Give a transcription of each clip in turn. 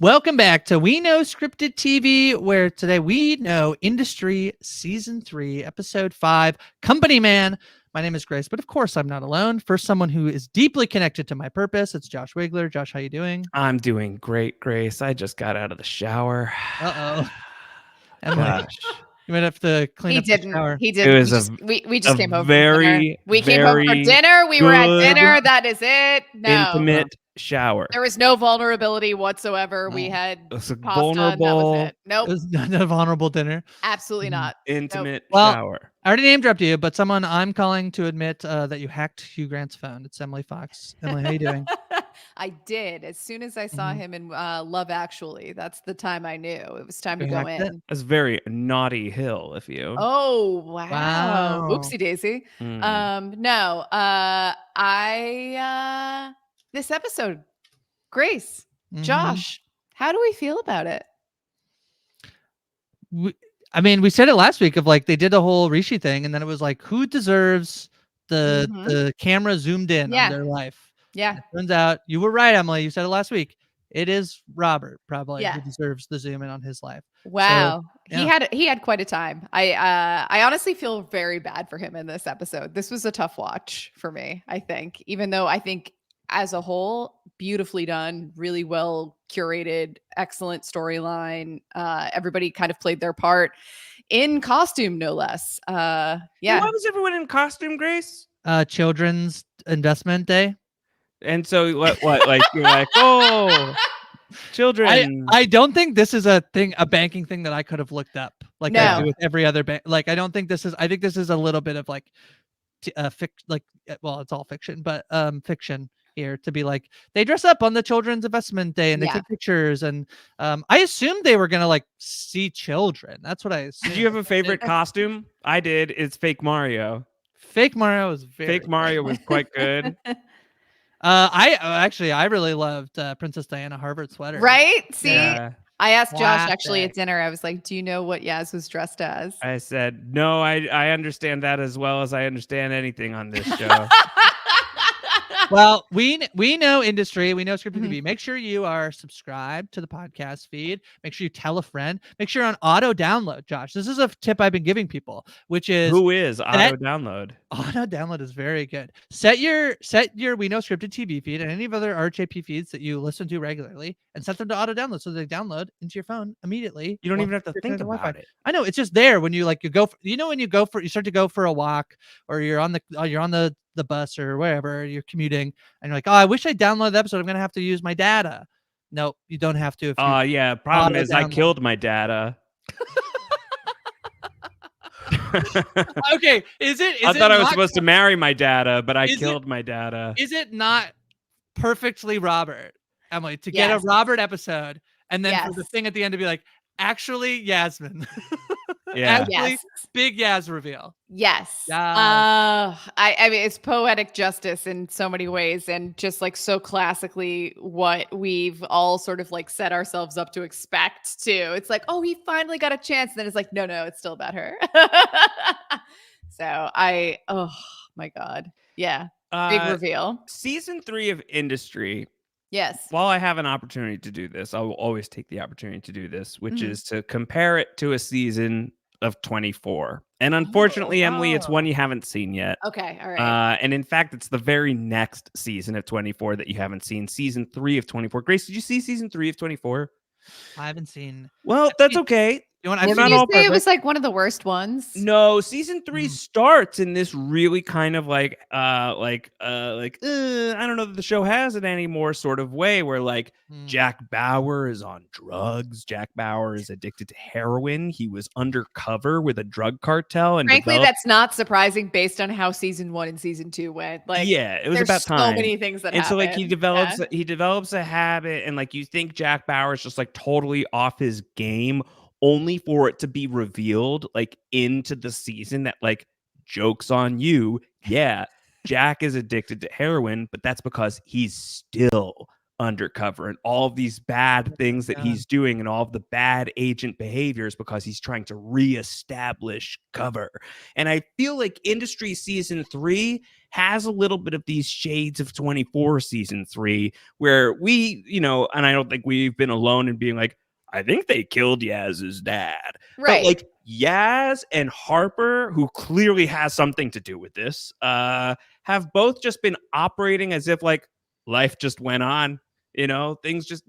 Welcome back to We Know Scripted TV, where today we know Industry Season 3, Episode 5, Company Man. My name is Grace, but of course I'm not alone. First, someone who is deeply connected to my purpose. It's Josh Wigler. Josh, how you doing? I'm doing great, Grace. I just got out of the shower. Uh-oh. Emily, Gosh. you might have to clean up the shower. He It did. was We just came home very, from dinner. We came home for dinner. We were at good, dinner. That is it. No. intimate shower. There was no vulnerability whatsoever. No. We had It was a pasta and that was it. Nope. It was not a vulnerable dinner. Absolutely not. Intimate Well, shower. I already name dropped you, but someone I'm calling to admit that you hacked Hugh Grant's phone. It's Emily Fox. Emily, how you doing? I did. As soon as I saw him in Love Actually, that's the time I knew it was time to go hacked it? in. That's very naughty hill of you. Oh, wow. Wow. Oopsie daisy. No. This episode, Grace, Josh, how do we feel about it? We said it last week of like they did the whole Rishi thing, and then it was like, who deserves the camera zoomed in on their life? Yeah. It turns out you were right, Emily. You said it last week. It is Robert probably Yeah. who deserves the zoom in on his life. Wow. So, yeah. He had quite a time. I honestly feel very bad for him in this episode. This was a tough watch for me, I think, even though I think as a whole, beautifully done, really well curated, excellent storyline. Everybody kind of played their part in costume, no less. Yeah. Why was everyone in costume, Grace? Children's Investment Day. And so what like you're like, oh, children. I don't think this is a banking thing that I could have looked up like I do with every other bank. Like I don't think this is. I think this is a little bit of like, well, it's all fiction, but fiction here to be like they dress up on the Children's Investment Day and they take pictures and I assumed they were gonna like see children. That's what I assumed. Did you have a favorite costume? I did. It's Fake Mario. Fake Mario was Mario was quite good. I really loved Princess Diana Harvard sweater. Right? See, Yeah. I asked Josh actually at dinner. I was like, "Do you know what Yaz was dressed as?" I said, "No, I understand that as well as I understand anything on this show." Well, we know industry. We know Scripted TV. Make sure you are subscribed to the podcast feed. Make sure you tell a friend. Make sure you're on auto download, Josh. This is a tip I've been giving people, which is who is auto download. Auto download is very good. Set your We Know Scripted TV feed and any of other RHAP feeds that you listen to regularly, and set them to auto download so they download into your phone immediately. You don't even have to think about it. I know, it's just there when you like you go. When you start to go for a walk, or you're on the bus or wherever you're commuting, and you're like, oh, I wish I downloaded the episode. I'm gonna have to use my data. No, you don't have to. Yeah. Problem is, I killed my data. Okay, I thought I was supposed to marry my data, but I killed my data. Is it not perfectly Robert, Emily, to get a Robert episode and then for the thing at the end to be like, actually, Yasmin. Yeah. Actually, big Yaz reveal. Yes. Yeah. I mean, it's poetic justice in so many ways, and just like so classically what we've all sort of like set ourselves up to expect too. It's like, oh, he finally got a chance. And then it's like, no, it's still about her. So oh my God. Yeah. Big reveal. Season 3 of Industry. Yes. While I have an opportunity to do this, I will always take the opportunity to do this, which is to compare it to a season of 24. And unfortunately, Emily, it's one you haven't seen yet. Okay. All right. And in fact, it's the very next season of 24 that you haven't seen, season 3 of 24. Grace, did you see season 3 of 24? I haven't seen. Well, that's okay. Didn't you say it was like one of the worst ones? No, season 3 starts in this really kind of like I don't know that the show has it anymore sort of way where like Jack Bauer is on drugs. Jack Bauer is addicted to heroin. He was undercover with a drug cartel, and frankly, that's not surprising based on how season 1 and season 2 went. Like, yeah, it was about time. So many things that happen. So like he develops a habit, and like you think Jack Bauer is just like totally off his game, only for it to be revealed like into the season that like, joke's on you. Yeah, Jack is addicted to heroin, but that's because he's still undercover, and all of these bad things that he's doing and all of the bad agent behaviors because he's trying to reestablish cover. And I feel like Industry season 3 has a little bit of these shades of 24 season 3, where we, and I don't think we've been alone in being like, I think they killed Yaz's dad. But Right. like Yaz and Harper, who clearly has something to do with this, have both just been operating as if like life just went on, things just,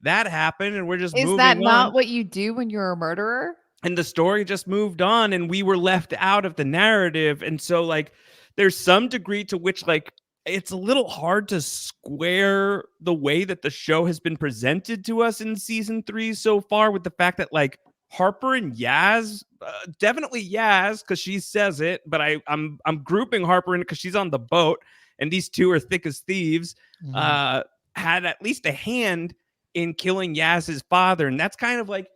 that happened and we're just Is moving that not on. what you do when you're a murderer? And the story just moved on and we were left out of the narrative. And so like there's some degree to which like it's a little hard to square the way that the show has been presented to us in season 3 so far with the fact that like Harper and Yaz, definitely Yaz because she says it, but I'm grouping Harper in because she's on the boat and these two are thick as thieves, had at least a hand in killing Yaz's father. And that's kind of like,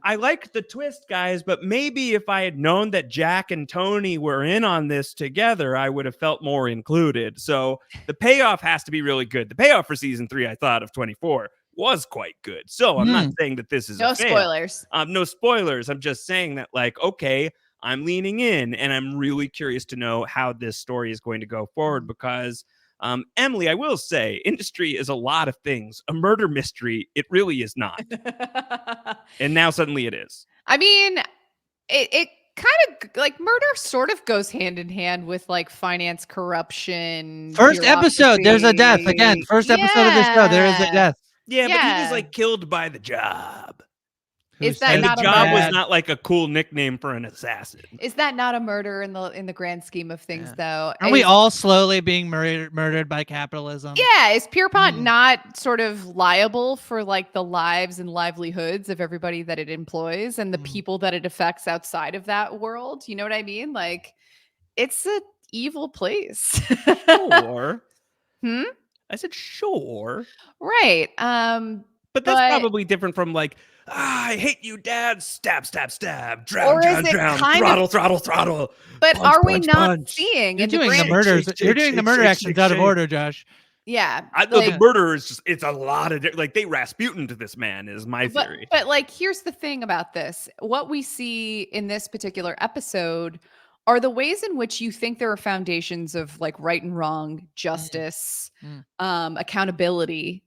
I like the twist, guys, but maybe if I had known that Jack and Tony were in on this together, I would have felt more included. So the payoff has to be really good. The payoff for season 3, I thought, of 24 was quite good. So I'm not saying that this is No a fail. spoilers. No spoilers. I'm just saying that, like, okay, I'm leaning in, and I'm really curious to know how this story is going to go forward because Emily, I will say, industry is a lot of things. A murder mystery, it really is not. And now suddenly it is. I mean, it kind of like murder sort of goes hand in hand with like finance corruption. First episode, there's a death again. First episode of the show, there is a death. Yeah, but he was like killed by the job. Is that And not the a job murder? was not like a cool nickname for an assassin. Is that not a murder in the grand scheme of things, though? Aren't we all slowly being murdered by capitalism? Yeah, is Pierpoint not sort of liable for like the lives and livelihoods of everybody that it employs and the people that it affects outside of that world? You know what I mean? Like, it's an evil place. Sure. I said sure. Right. But that's probably different from like, I hate you, Dad. Stab, stab, stab. Drown, Or is drown, it drown. kind Throttle, of- throttle, throttle. But Punch, are we punch, not punch. seeing You're in the doing the grand murders. shake, You're doing the shake, murder shake, actions shake, out of shake. order, Josh. Yeah. I know the murderer is just, it's a lot of, like, they Rasputin to this man is my theory. But like, here's the thing about this. What we see in this particular episode are the ways in which you think there are foundations of like right and wrong, justice, accountability.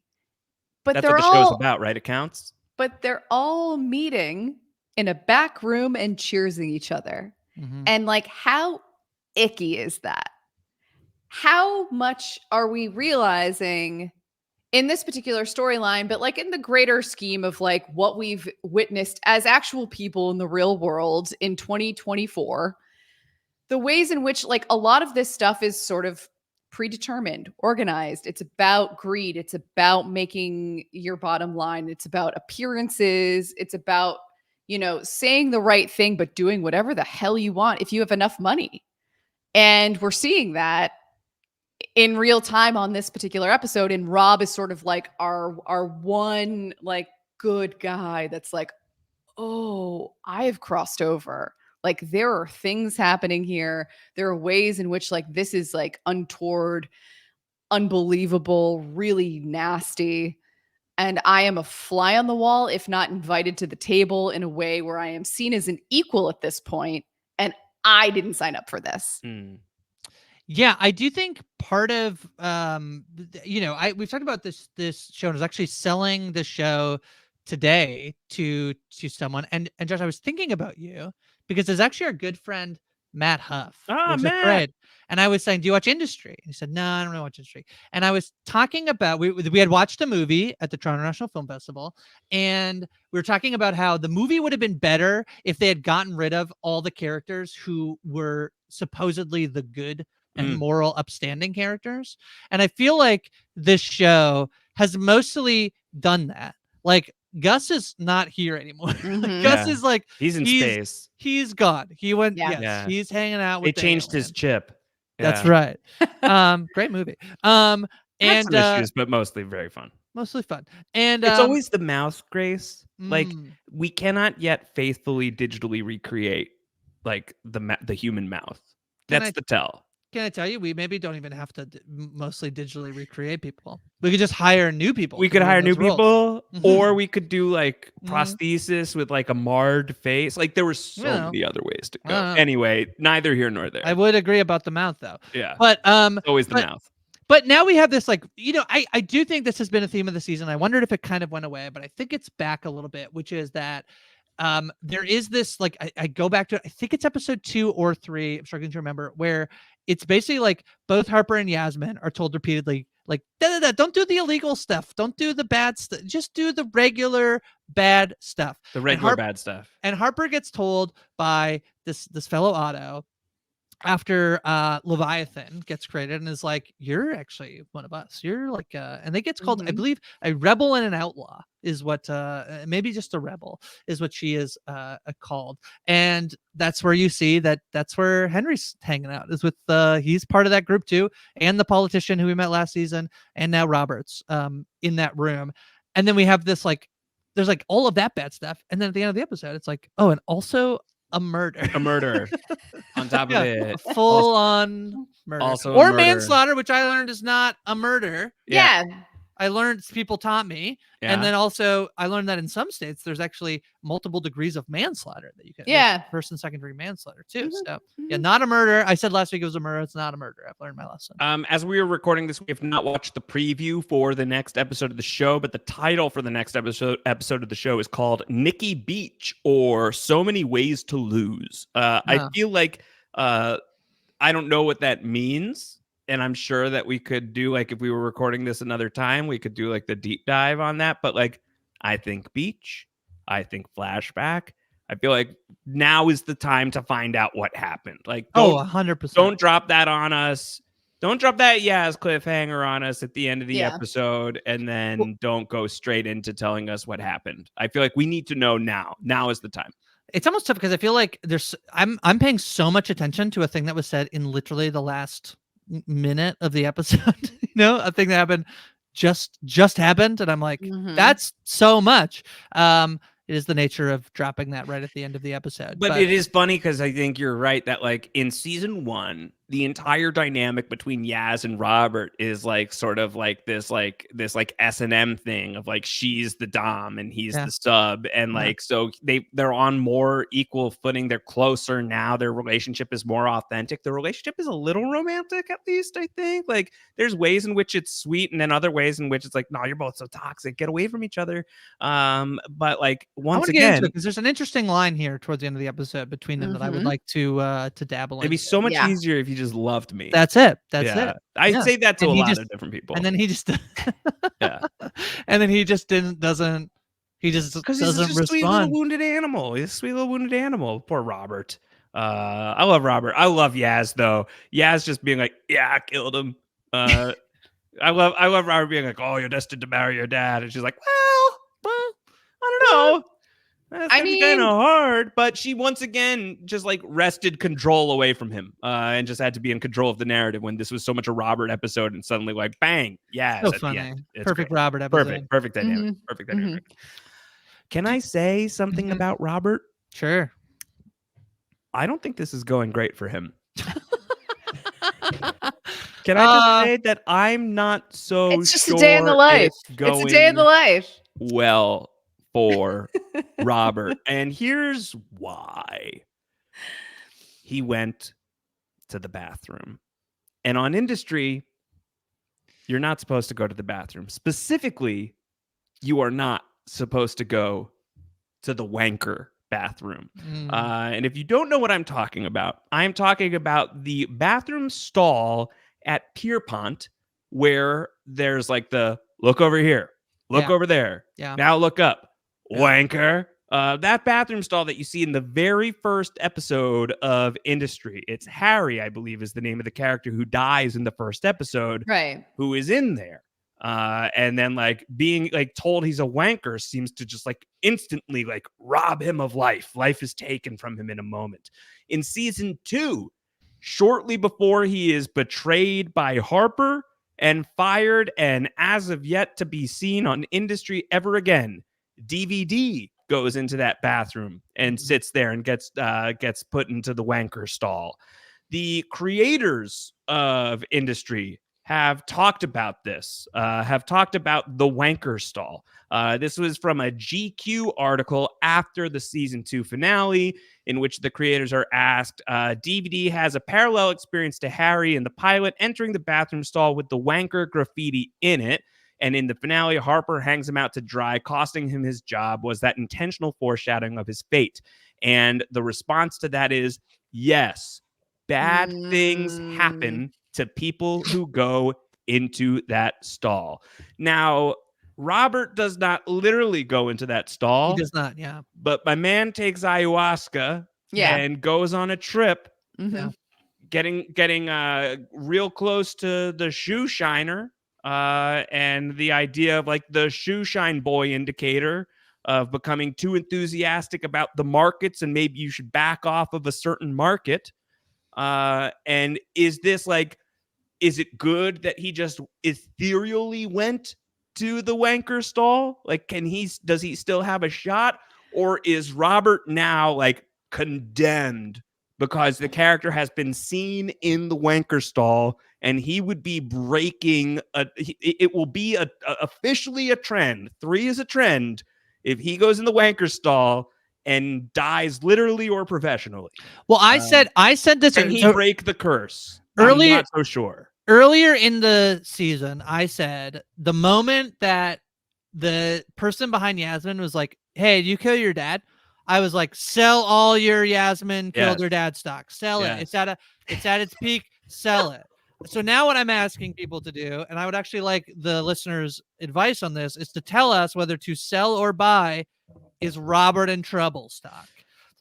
But That's they're what the show's about, right? It counts. But they're all meeting in a back room and cheersing each other. And like, how icky is that? How much are we realizing in this particular storyline, but like in the greater scheme of like what we've witnessed as actual people in the real world in 2024, the ways in which like a lot of this stuff is sort of predetermined, organized. It's about greed. It's about making your bottom line. It's about appearances. It's about, saying the right thing, but doing whatever the hell you want if you have enough money. And we're seeing that in real time on this particular episode. And Rob is sort of like our one like good guy that's like, oh, I've crossed over. Like there are things happening here. There are ways in which like this is like untoward, unbelievable, really nasty. And I am a fly on the wall, if not invited to the table in a way where I am seen as an equal at this point. And I didn't sign up for this. Yeah, I do think part of we've talked about this show and is actually selling the show today to someone. And Josh, I was thinking about you because there's actually our good friend Matt Huff. Matt. And I was saying, do you watch Industry? And he said, no, I don't really watch Industry. And I was talking about, we had watched a movie at the Toronto International Film Festival, and we were talking about how the movie would have been better if they had gotten rid of all the characters who were supposedly the good and moral, upstanding characters. And I feel like this show has mostly done that. Like, Gus is not here anymore. Gus is like, he's in space. He's gone. He went. Yeah. Yes, he's hanging out with. They changed his chip. That's right. Great movie. Had And some issues, but mostly very fun. Mostly fun. And it's always the mouse, Grace. Like we cannot yet faithfully digitally recreate like the human mouth. That's the tell. can I tell you, we maybe don't even have to mostly digitally recreate people. We could just hire new people. We to could do hire new those roles. people, Mhm. or we could do like Mhm. prosthesis with like a marred face. Like there were so You know. many other ways to I go. don't know. Anyway, neither here nor there. I would agree about the mouth though. Yeah, But it's always the mouth. But now we have this, like, I do think this has been a theme of the season. I wondered if it kind of went away, but I think it's back a little bit, which is that there is this, like, I go back to, I think it's episode 2 or 3, I'm struggling to remember, where it's basically like both Harper and Yasmin are told repeatedly, like, don't do the illegal stuff. Don't do the bad stuff. Just do the regular bad stuff. The regular bad stuff. And Harper gets told by this fellow Otto, after Leviathan gets created, and is like, you're actually one of us. You're like and they gets called, I believe, a rebel and an outlaw is what maybe just a rebel is what she is called. And that's where you see that's where Henry's hanging out, is with he's part of that group too, and the politician who we met last season, and now Robert's in that room. And then we have this, like, there's like all of that bad stuff, and then at the end of the episode it's like, oh, and also a murder. On top of it, full on murder, also or murder. manslaughter, which I learned is not a murder. Yeah. I learned, people taught me. Yeah. And then also I learned that in some states there's actually multiple degrees of manslaughter that you can. Yeah. First and second degree manslaughter too. Mhm, So yeah, not a murder. I said last week it was a murder. It's not a murder. I've learned my lesson. As we are recording this, we have not watched the preview for the next episode of the show, but the title for the next episode of the show is called Nikki Beach, or So Many Ways to Lose. I feel like I don't know what that means. And I'm sure that we could do, like, if we were recording this another time, we could do like the deep dive on that. But like, I think beach, I think flashback. I feel like now is the time to find out what happened. Like, 100%. Don't drop that on us. Don't drop that Yaz cliffhanger on us at the end of the episode, and then don't go straight into telling us what happened. I feel like we need to know now. Now is the time. It's almost tough because I feel like I'm paying so much attention to a thing that was said in literally the last minute of the episode. A thing that happened just happened, and I'm like, that's so much. It is the nature of dropping that right at the end of the episode. But it is funny because I think you're right that, like, in season 1, the entire dynamic between Yaz and Robert is like sort of like this S&M thing of like, she's the dom and he's the sub, and like, so they're on more equal footing. They're closer now. Their relationship is more authentic. The relationship is a little romantic, at least I think. Like, there's ways in which it's sweet, and then other ways in which it's like, no, you're both so toxic. Get away from each other. But like, once again, because there's an interesting line here towards the end of the episode between them that I would like to dabble in. It'd be so much easier if you just loved me. That's it. It. I'd say that to and a lot of different people. And then he just and then he just doesn't respond. Sweet little wounded animal. He's a sweet little wounded animal. Poor Robert. I love Robert. I love Yaz though. Yaz just being like, yeah, I killed him. I love Robert being like, oh, you're destined to marry your dad, and she's like, well, I don't know. That's kind of hard, but she once again just like wrested control away from him, and just had to be in control of the narrative when this was so much a Robert episode, and suddenly like bang, yeah, so funny, perfect great. Robert episode, perfect dynamic, perfect dynamic. Can I say something about Robert? Sure. I don't think this is going great for him. Can I just say that I'm not so it's just sure a day in the life. It's a day in the life. Well, for Robert. And here's why. He went to the bathroom. And on Industry, you're not supposed to go to the bathroom. Specifically, you are not supposed to go to the wanker bathroom. And if you don't know what I'm talking about, I'm talking about the bathroom stall at Pierpoint, where there's like the look over here, look over there, now look up, wanker. That bathroom stall that you see in the very first episode of Industry. It's Harry, I believe, is the name of the character who dies in the first episode, right? Who is in there. And then like being like told he's a wanker seems to just like instantly like rob him of life. Life is taken from him in a moment. In season 2, shortly before he is betrayed by Harper and fired, and as of yet to be seen on Industry ever again, DVD goes into that bathroom and sits there and gets put into the wanker stall. The creators of industry have talked about this, have talked about the wanker stall. This was from a GQ article after the season 2 finale, in which the creators are asked, DVD has a parallel experience to Harry in the pilot, entering the bathroom stall with the wanker graffiti in it. And in the finale, Harper hangs him out to dry, costing him his job. Was that intentional foreshadowing of his fate? And the response to that is yes. Bad things happen to people who go into that stall. Now, Robert does not literally go into that stall. He does not, yeah. But my man takes ayahuasca and goes on a trip, getting real close to the shoe shiner, and the idea of like the shoe shine boy indicator of becoming too enthusiastic about the markets and maybe you should back off of a certain market. And is this like, is it good that he just ethereally went to the wanker stall? Like, does he still have a shot? Or is Robert now like condemned because the character has been seen in the wanker stall and he would be breaking it will be officially a trend. 3 is a trend. If he goes in the wanker stall and dies literally or professionally. Well, I said this. Can he break the curse? Earlier, I'm not so sure. Earlier in the season, I said the moment that the person behind Yasmin was like, "Hey, did you kill your dad?" I was like, "Sell all your Yasmin killed her dad stock. Sell it. It's at its peak. Sell it." So now what I'm asking people to do, and I would actually like the listeners' advice on this, is to tell us whether to sell or buy is Robert in trouble stock.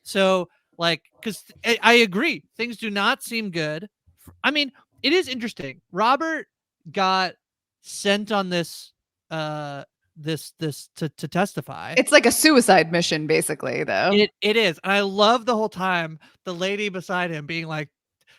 So like, because I agree, things do not seem good. I mean, it is interesting. Robert got sent on this to testify. It's like a suicide mission, basically, though. It is. And I love the whole time the lady beside him being like,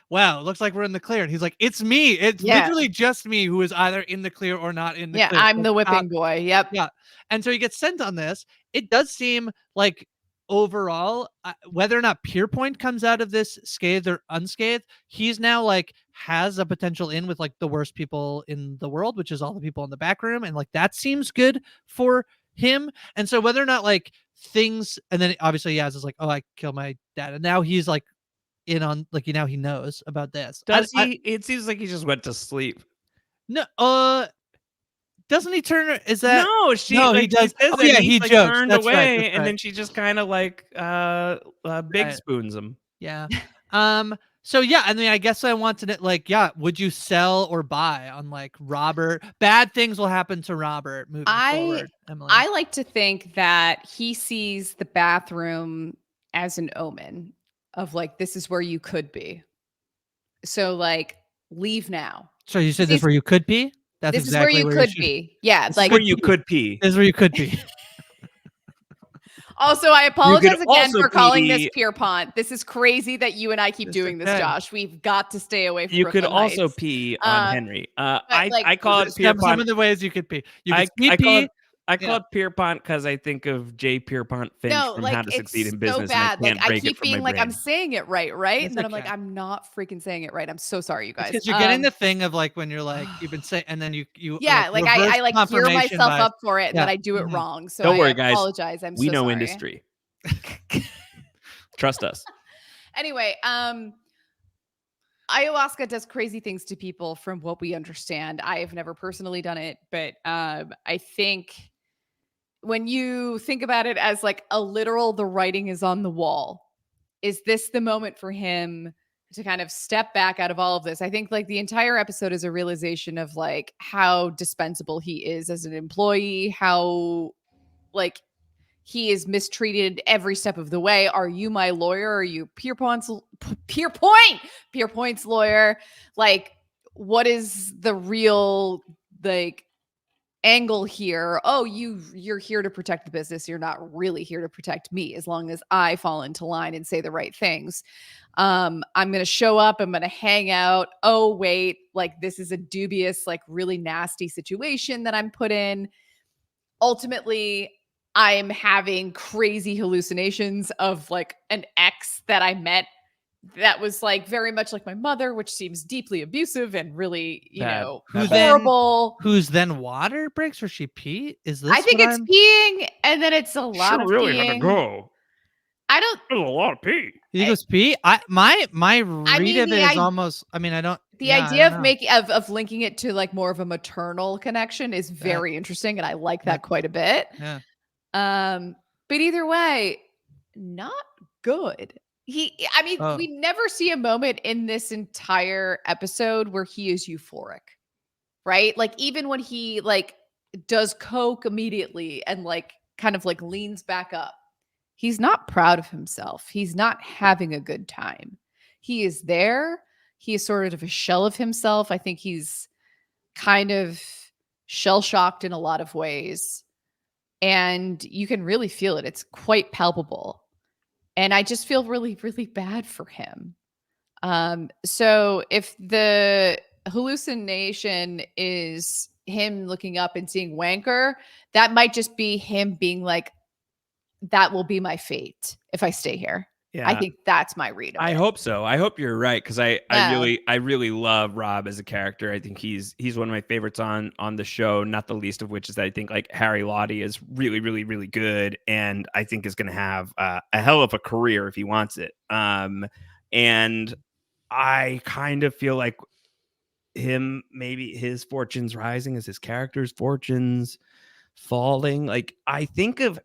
wow, it looks like we're in the clear. And he's like, it's me. It's literally just me who is either in the clear or not in the clear. Yeah, I'm the whipping boy. Yep. Yeah. And so he gets sent on this. It does seem like overall, whether or not Pierpoint comes out of this scathed or unscathed, he's now like has a potential in with like the worst people in the world, which is all the people in the back room. And like that seems good for him. And so whether or not like things, and then obviously Yaz is like, oh, I killed my dad. And now he's like in on like, now he knows about this. Does he? It seems like he just went to sleep. No, doesn't he turn? Is that no? He does. Oh yeah, he like, jokes. Turned that's away, right. and then she just kind of like big spoons him. Yeah. So yeah, I mean, I guess I wanted it like, yeah, would you sell or buy on like Robert? Bad things will happen to Robert moving forward. Emily. I like to think that he sees the bathroom as an omen of like, this is where you could be. So like, leave now. So you said this is where you could be? That's this exactly is where you could be. Yeah, like where you could pee. This is where you could be. Also, I apologize again for calling this Pierpoint. This is crazy that you and I keep doing this, Josh. We've got to stay away from. You Brooklyn could also Heights. pee on Henry. I call it Pierpoint. Some of the ways you could pee. You could I call it Pierpoint because I think of J. Pierpont Finch from How to Succeed in Business. So bad. And I keep being like, brain. I'm saying it right? That's and then I'm like, I'm not freaking saying it right. I'm so sorry, you guys. Because you're getting the thing of like when you're like you've been saying, and then you I like gear myself up for it, and then I do it wrong. So don't worry, guys. Apologize. We know sorry. Industry. Trust us. Anyway, ayahuasca does crazy things to people from what we understand. I have never personally done it, but I think when you think about it as like a literal, the writing is on the wall, is this the moment for him to kind of step back out of all of this? I think like the entire episode is a realization of like how dispensable he is as an employee, how like he is mistreated every step of the way. Are you my lawyer? Are you Pierpoint's lawyer? Like, what is the real like angle here? Oh, you're here to protect the business. You're not really here to protect me, as long as I fall into line and say the right things. I'm going to show up. I'm going to hang out. Oh, wait, like this is a dubious, like really nasty situation that I'm put in. Ultimately, I'm having crazy hallucinations of like an ex that I met that was like very much like my mother, which seems deeply abusive and really, Bad. Who then- horrible. Who's then water breaks or she pee? Is this I think what it's I'm... peeing, and then it's a lot of peeing. go. I don't. There's a lot of pee. You think it was pee? My read mean, of it the is I- almost... I mean, I don't... The yeah, I idea don't of know. making of linking it to like more of a maternal connection is very interesting, and I like that quite a bit. Yeah. But either way, not good. Oh. We never see a moment in this entire episode where he is euphoric, right? Like even when he like does coke immediately and like kind of like leans back up, he's not proud of himself. He's not having a good time. He is there. He is sort of a shell of himself. I think he's kind of shell-shocked in a lot of ways. And you can really feel it. It's quite palpable. And I just feel really, really bad for him. So if the hallucination is him looking up and seeing Wanker, that might just be him being like, that will be my fate if I stay here. Yeah. I think that's my read of I it. hope so. I hope you're right, because I Yeah. really love Rob as a character. I think he's one of my favorites on the show. Not the least of which is that I think like Harry Lottie is really, really, really good, and I think is going to have a hell of a career if he wants it. And I kind of feel like maybe his fortunes rising as his character's fortunes falling. Like I think of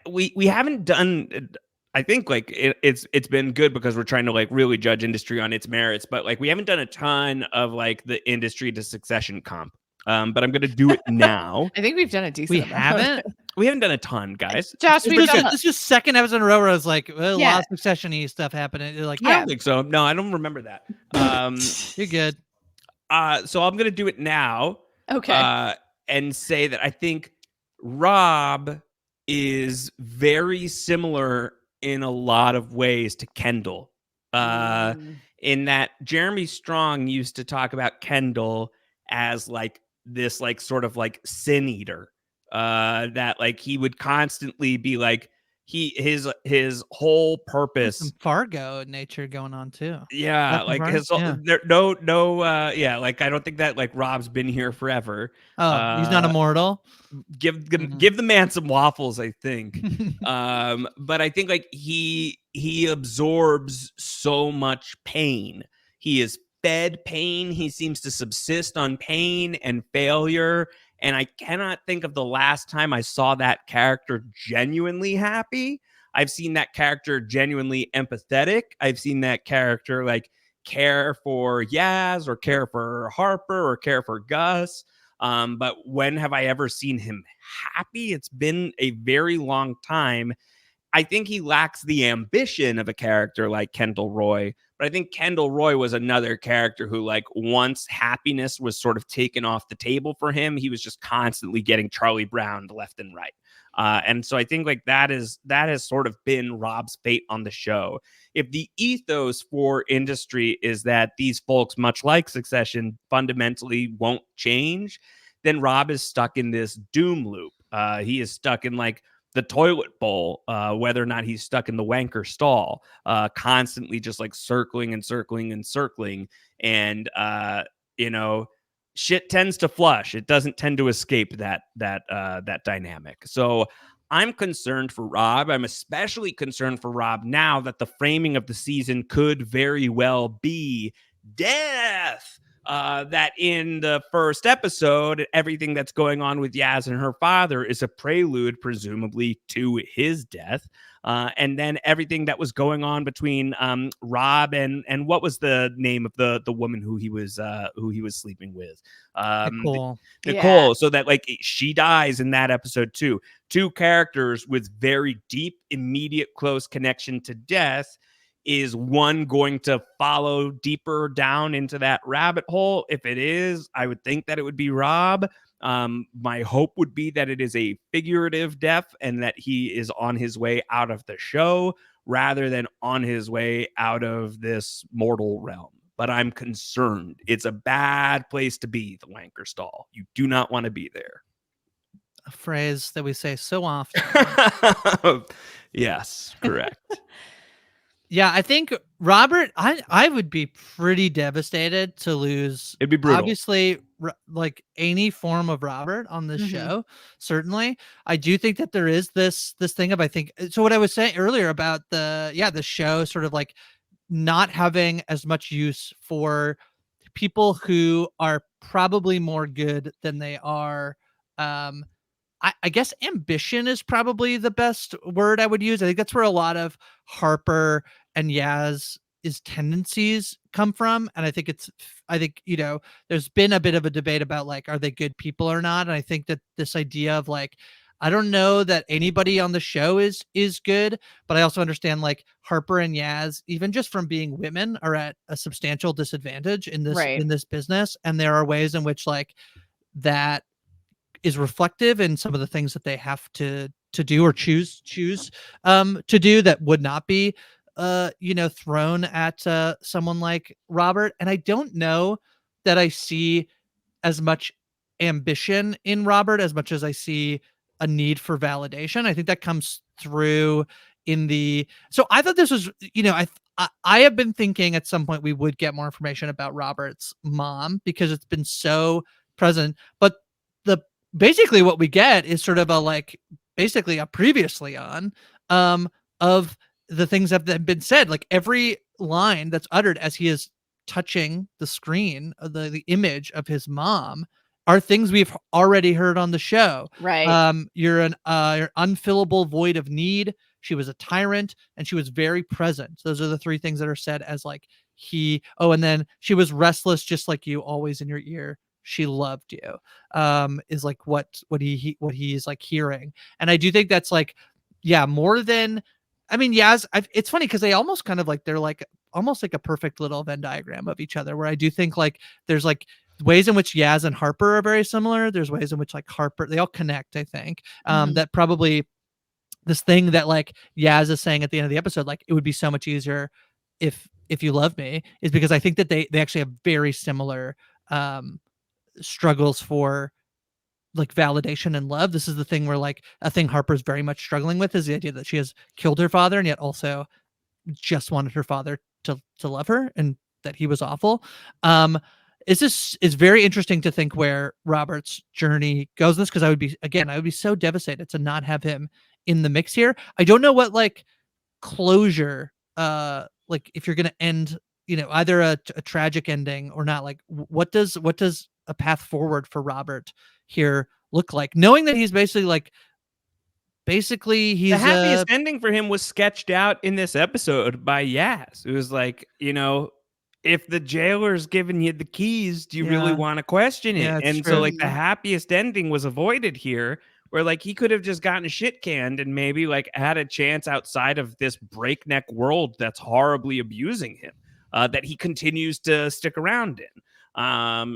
we haven't done. I think like it's been good because we're trying to like really judge industry on its merits, but like we haven't done a ton of like the industry to Succession comp. But I'm gonna do it now. I think we've done a decent We amount. haven't? We haven't done a ton, guys. Josh, we've done This is second episode in a row where I was like, well, a Yeah. lot of Succession-y stuff happening. You're like, I don't think so. No, I don't remember that. you're good. So I'm gonna do it now. Okay. And say that I think Rob is very similar in a lot of ways to Kendall. In that Jeremy Strong used to talk about Kendall as like this like sort of like sin eater. That like he would constantly be like his whole purpose. Some Fargo nature going on too. Yeah, That's like right, his yeah. there yeah, like I don't think that like Rob's been here forever. Oh, he's not immortal. Give the man some waffles, I think. But I think like he absorbs so much pain. He is fed pain. He seems to subsist on pain and failure. And I cannot think of the last time I saw that character genuinely happy. I've seen that character genuinely empathetic. I've seen that character like care for Yaz or care for Harper or care for Gus. But when have I ever seen him happy? It's been a very long time. I think he lacks the ambition of a character like Kendall Roy, but I think Kendall Roy was another character who, like, once happiness was sort of taken off the table for him, he was just constantly getting Charlie Browned left and right. And so I think like that has sort of been Rob's fate on the show. If the ethos for industry is that these folks, much like Succession, fundamentally won't change, then Rob is stuck in this doom loop. He is stuck in like the toilet bowl, whether or not he's stuck in the wanker stall, constantly just like circling and circling and circling. And, shit tends to flush. It doesn't tend to escape that dynamic. So I'm concerned for Rob. I'm especially concerned for Rob now that the framing of the season could very well be death. That in the first episode, everything that's going on with Yaz and her father is a prelude, presumably, to his death. And then everything that was going on between Rob and what was the name of the woman who he was sleeping with? Nicole. Nicole. Yeah. So that like she dies in that episode too. Two characters with very deep, immediate, close connection to death. Is one going to follow deeper down into that rabbit hole? If it is, I would think that it would be Rob. My hope would be that it is a figurative death and that he is on his way out of the show rather than on his way out of this mortal realm. But I'm concerned. It's a bad place to be, the wanker stall. You do not want to be there. A phrase that we say so often. Yes, correct. Yeah, I think Robert, I would be pretty devastated to lose, It'd be brutal. obviously, like any form of Robert on this show. Certainly, I do think that there is this thing of, I think, so what I was saying earlier about the show sort of like not having as much use for people who are probably more good than they are. um I guess ambition is probably the best word I would use. I think that's where a lot of Harper and Yaz's tendencies come from. And I think there's been a bit of a debate about like, are they good people or not? And I think that this idea of like, I don't know that anybody on the show is good, but I also understand like Harper and Yaz, even just from being women, are at a substantial disadvantage in this business. And there are ways in which like that is reflective in some of the things that they have to do or choose to do that would not be thrown at someone like Robert. And I don't know that I see as much ambition in Robert as much as I see a need for validation. I think that comes through in the so I thought this was, I have been thinking at some point we would get more information about Robert's mom because it's been so present. But the basically what we get is sort of a like basically a previously on of the things that have been said. Like every line that's uttered as he is touching the screen of the image of his mom are things we've already heard on the show. Right. You're you're unfillable void of need. She was a tyrant and she was very present. Those are the three things that are said as like and then she was restless just like you, always in your ear. She loved you. Is like what he's like hearing. And I do think that's like, yeah, more than, I mean, Yaz, it's funny because they almost kind of like, they're like almost like a perfect little Venn diagram of each other, where I do think like there's like ways in which Yaz and Harper are very similar. There's ways in which like Harper, they all connect, I think. That probably this thing that like Yaz is saying at the end of the episode, like it would be so much easier if you love me, is because I think that they actually have very similar struggles for like validation and love. This is the thing where like a thing Harper's very much struggling with is the idea that she has killed her father and yet also just wanted her father to love her, and that he was awful. It's very interesting to think where Robert's journey goes in this, because I would be so devastated to not have him in the mix here. I don't know what like closure, like if you're gonna end, either a tragic ending or not, like what does a path forward for Robert here look like, knowing that he's basically he's the happiest ending for him was sketched out in this episode by Yaz. It was like, if the jailer's giving you the keys, do you really want to question it? Yeah, it's And true. so like the happiest ending was avoided here, where like he could have just gotten shit canned and maybe like had a chance outside of this breakneck world that's horribly abusing him, that he continues to stick around in.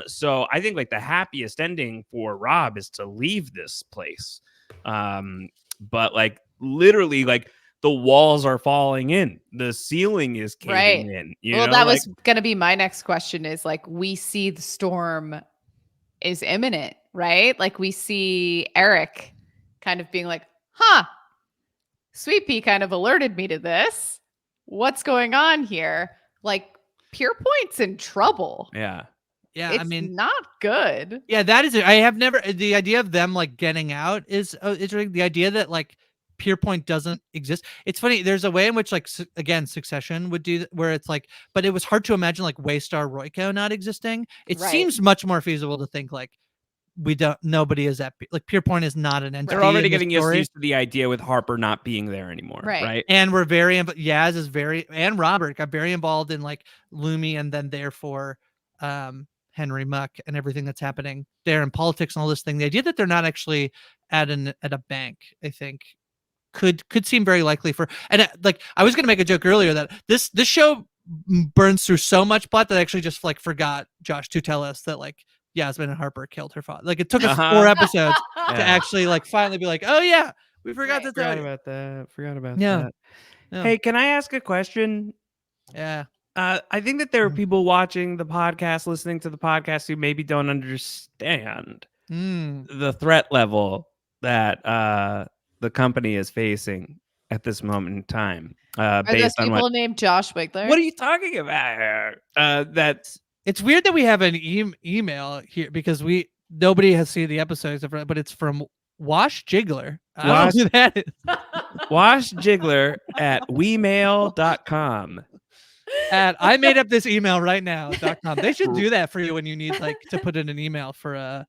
So I think like the happiest ending for Rob is to leave this place. But like literally like the walls are falling in, the ceiling is caving in. That was gonna be my next question, is like, we see the storm is imminent, right? Like we see Eric kind of being like, Sweet Pea kind of alerted me to this. What's going on here? Like Pierpoint's in trouble. Yeah. Yeah, It's I mean, not good. yeah, that is it. I have never, the idea of them like getting out is the idea that like Pierpoint doesn't exist. It's funny. There's a way in which like again Succession would do where it's like, but it was hard to imagine like Waystar Royco not existing. It seems much more feasible to think like nobody is like Pierpoint is not an entity. They're already getting used to the idea with Harper not being there anymore, right? And we're Yaz is and Robert got very involved in like Lumi, and then therefore Henry Muck and everything that's happening there in politics and all this thing. The idea that they're not actually at a bank, I think, could seem very likely for. And like I was gonna make a joke earlier that this show burns through so much plot that I actually just like forgot Josh to tell us that like Yasmin and Harper killed her father. Like it took us 4 episodes to actually like finally be like, oh yeah, we forgot to tell you. Forgot about that. Hey, can I ask a question? Yeah. I think that there are people watching the podcast, listening to the podcast, who maybe don't understand the threat level that the company is facing. at this moment in time. Are those Based on people what? named Josh Wigler? What are you talking about? That's It's weird that we have an email here because nobody has seen the episodes, but it's from Wash Jiggler. I don't know who that is. Wash Jiggler at wemail.com. At I made up this email right now.com. They should do that for you when you need like to put in an email for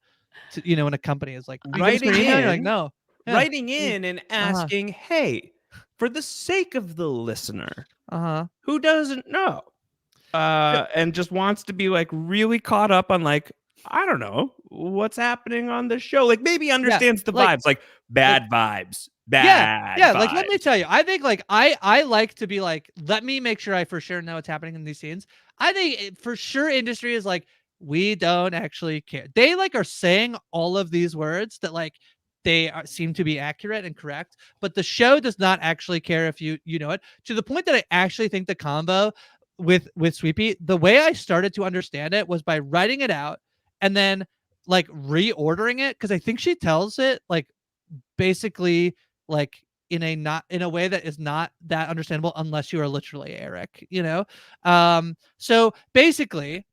when a company is like Writing email, in, you're like no. Yeah. Writing in and asking, hey, for the sake of the listener who doesn't know and just wants to be like really caught up on like, I don't know what's happening on the show, like maybe understands the vibes, like bad vibes, bad yeah vibes. Like, let me tell you, I think like I like to be like, let me make sure I for sure know what's happening in these scenes. I think for sure industry is like, we don't actually care. They like are saying all of these words that like seem to be accurate and correct, but the show does not actually care if you know it, to the point that I actually think the combo with Sweepy, the way I started to understand it was by writing it out and then like reordering it, because I think she tells it like basically like in a way that is not that understandable unless you are literally Eric, so basically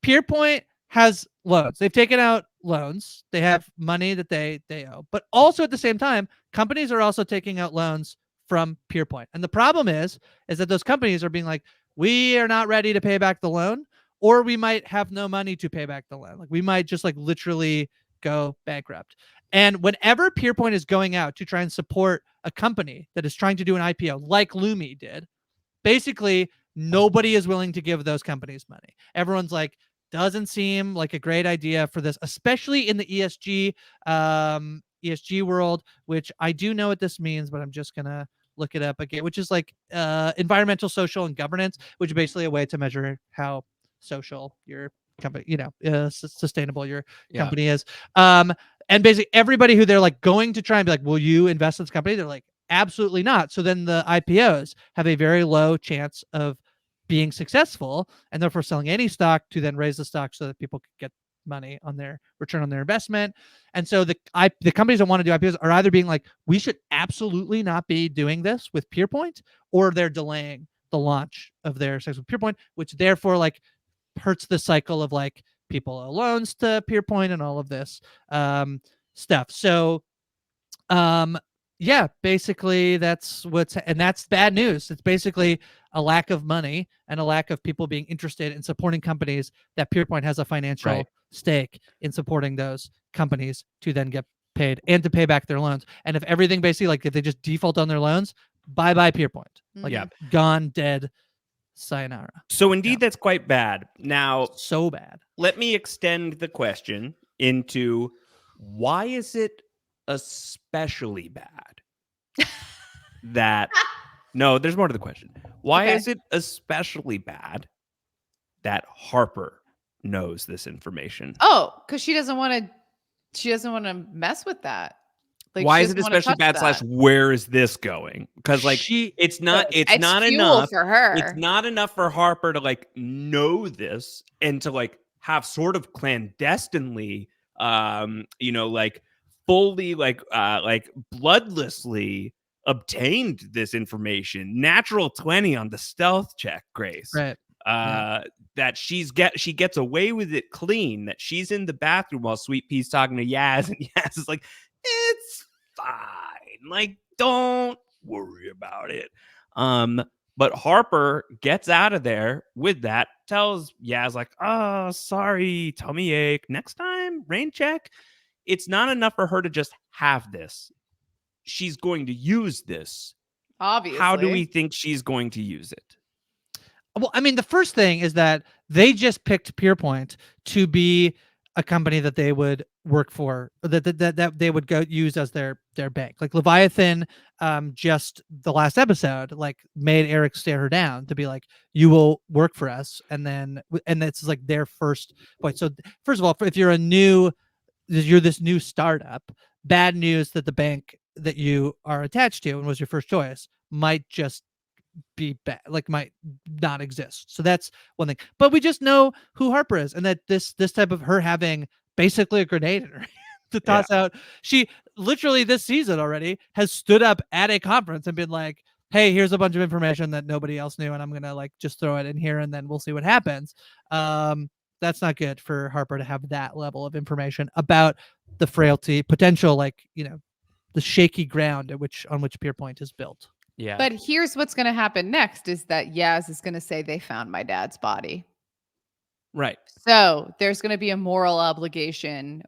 Pierpoint has loans. They've taken out loans. They have money that they owe. But also at the same time, companies are also taking out loans from Pierpoint. And the problem is that those companies are being like, we are not ready to pay back the loan, or we might have no money to pay back the loan. Like we might just like literally go bankrupt. And whenever Pierpoint is going out to try and support a company that is trying to do an IPO like Lumi did, basically nobody is willing to give those companies money. Everyone's like, doesn't seem like a great idea for this, especially in the ESG world, which I do know what this means, but I'm just gonna look it up again, which is like environmental, social, and governance, which is basically a way to measure how social your company, sustainable your company is. And basically everybody who they're like going to try and be like, will you invest in this company? They're like, absolutely not. So then the IPOs have a very low chance of being successful, and therefore selling any stock to then raise the stock so that people could get money on their return on their investment. And so the companies that want to do IPOs are either being like, we should absolutely not be doing this with Pierpoint, or they're delaying the launch of their sex with Pierpoint, which therefore like hurts the cycle of like people owe loans to Pierpoint and all of this stuff. So yeah, basically that's bad news. It's basically a lack of money and a lack of people being interested in supporting companies that Pierpoint has a financial stake in supporting those companies to then get paid and to pay back their loans. And if everything basically like if they just default on their loans, bye Pierpoint. Like gone, dead, sayonara. So indeed that's quite bad. Now, so bad. Let me extend the question into why is it especially bad that no, there's more to the question. Why is it especially bad that Harper knows this information? Oh, because she doesn't want to mess with that. Like, why is it especially bad? / where is this going? Because like it's not enough for her. It's not enough for Harper to like know this and to like have sort of clandestinely, like fully like bloodlessly obtained this information. Natural 20 on the stealth check, Grace. Right. That she gets away with it clean. That she's in the bathroom while Sweet Pea's talking to Yaz, and Yaz is like, it's fine. Like, don't worry about it. But Harper gets out of there with that, tells Yaz like, oh, sorry, tummy ache. Next time, rain check. It's not enough for her to just have this. She's going to use this. Obviously. How do we think she's going to use it? Well, I mean, the first thing is that they just picked Pierpoint to be a company that they would work for, that they would go use as their bank. Like Leviathan, just the last episode, like made Eric stare her down to be like, you will work for us. And it's like their first point. So first of all, if you're this new startup, bad news that the bank that you are attached to and was your first choice might just be bad, like might not exist. So that's one thing. But we just know who Harper is, and that this type of her having basically a grenade in her hand, to toss out. She literally this season already has stood up at a conference and been like, hey, here's a bunch of information that nobody else knew, and I'm gonna like just throw it in here and then we'll see what happens. That's not good for Harper to have that level of information about the frailty, potential, like, the shaky ground on which Pierpoint is built. Yeah. But here's what's going to happen next is that Yaz is going to say they found my dad's body. Right. So there's going to be a moral obligation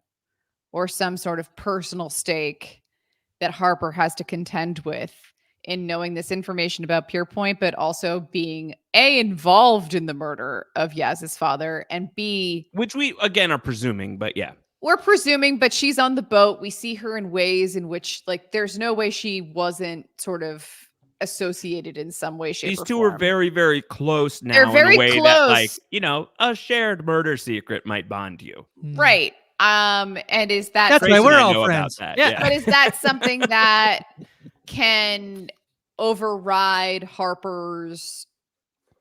or some sort of personal stake that Harper has to contend with in knowing this information about Pierpoint, but also being A, involved in the murder of Yaz's father, and B, which we again are presuming, but yeah. We're presuming, but she's on the boat. We see her in ways in which, like, there's no way she wasn't sort of associated in some way, shape, These or two form. are very, very close now. They're very in a way close. That, like, a shared murder secret might bond you. Right. And is that that's why we're all friends. Yeah. But is that something that can override Harper's